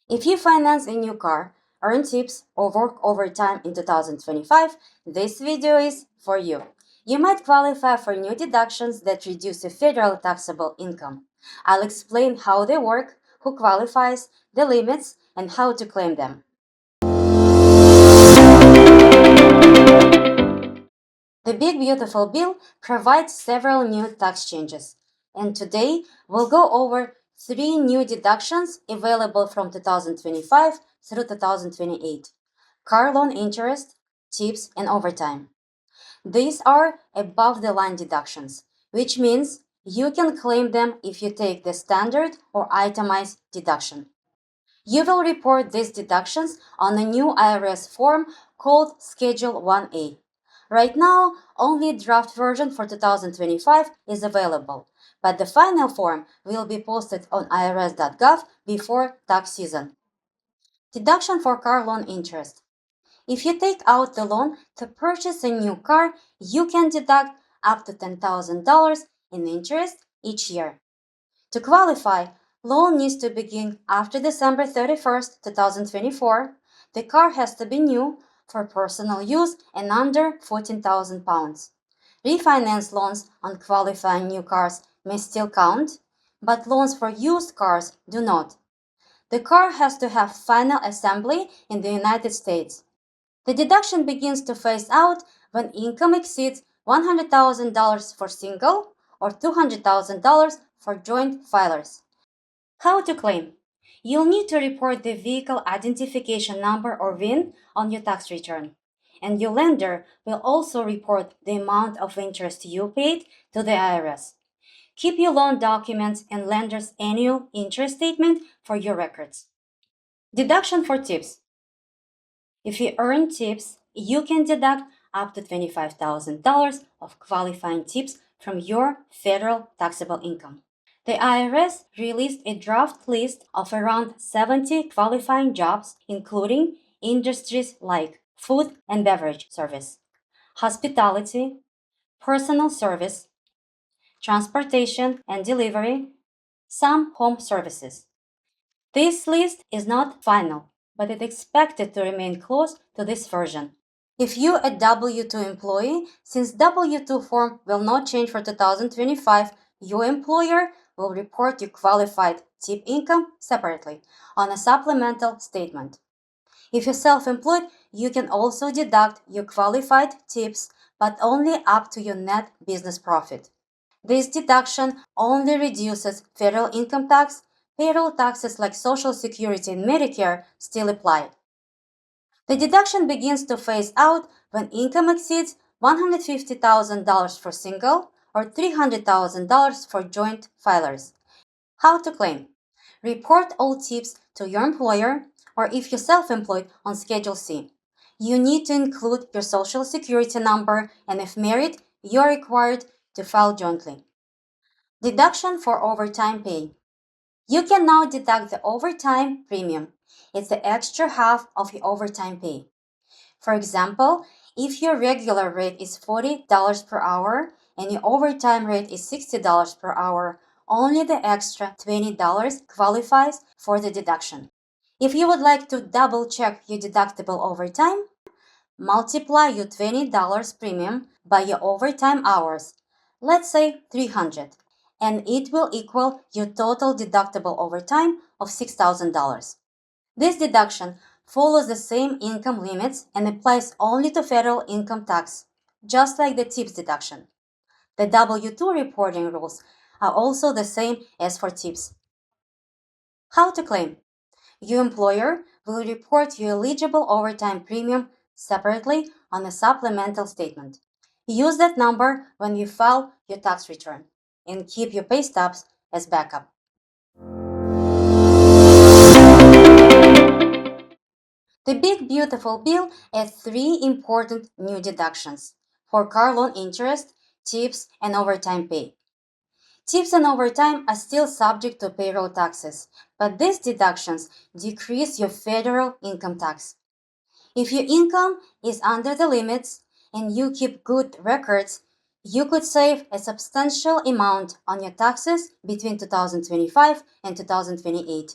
If you finance a new car, earn tips, or work overtime in 2025, this video is for you. You might qualify for new deductions that reduce your federal taxable income. I'll explain how they work, who qualifies, the limits, and how to claim them. The Big Beautiful Bill provides several new tax changes, and today we'll go over 3 new deductions available from 2025 through 2028: car loan interest, tips, and overtime. These are above the line deductions, which means you can claim them if you take the standard or itemized deduction. You will report these deductions on a new IRS form called Schedule 1A. Right now, only a draft version for 2025 is available, but the final form will be posted on irs.gov before tax season. Deduction for car loan interest. If you take out the loan to purchase a new car, you can deduct up to $10,000 in interest each year. To qualify, loan needs to begin after December 31st, 2024. The car has to be new for personal use and under 14,000 pounds. Refinance loans on qualifying new cars may still count, but loans for used cars do not. The car has to have final assembly in the United States. The deduction begins to phase out when income exceeds $100,000 for single or $200,000 for joint filers. How to claim? You'll need to report the vehicle identification number or VIN on your tax return, and your lender will also report the amount of interest you paid to the IRS. Keep your loan documents and lender's annual interest statement for your records. Deduction for tips. If you earn tips, you can deduct up to $25,000 of qualifying tips from your federal taxable income. The IRS released a draft list of around 70 qualifying jobs, including industries like food and beverage service, hospitality, personal service, transportation and delivery, some home services. This list is not final, but it's expected to remain close to this version. If you're a W-2 employee, since W-2 form will not change for 2025, your employer will report your qualified tip income separately on a supplemental statement. If you're self-employed, you can also deduct your qualified tips, but only up to your net business profit. This deduction only reduces federal income tax. Payroll taxes like Social Security and Medicare still apply. The deduction begins to phase out when income exceeds $150,000 for single or $300,000 for joint filers. How to claim? Report all tips to your employer, or if you're self-employed, on Schedule C. You need to include your Social Security number, and if married, you're required to file jointly. Deduction for overtime pay. You can now deduct the overtime premium. It's the extra half of your overtime pay. For example, if your regular rate is $40 per hour and your overtime rate is $60 per hour, only the extra $20 qualifies for the deduction. If you would like to double check your deductible overtime, multiply your $20 premium by your overtime hours, let's say 300, and it will equal your total deductible overtime of $6,000. This deduction follows the same income limits and applies only to federal income tax, just like the tips deduction. The W-2 reporting rules are also the same as for tips. How to claim? Your employer will report your eligible overtime premium separately on a supplemental statement. Use that number when you file your tax return and keep your pay stubs as backup. The Big Beautiful Bill adds 3 important new deductions for car loan interest, tips, and overtime pay. Tips and overtime are still subject to payroll taxes, but these deductions decrease your federal income tax. If your income is under the limits and you keep good records, you could save a substantial amount on your taxes between 2025 and 2028.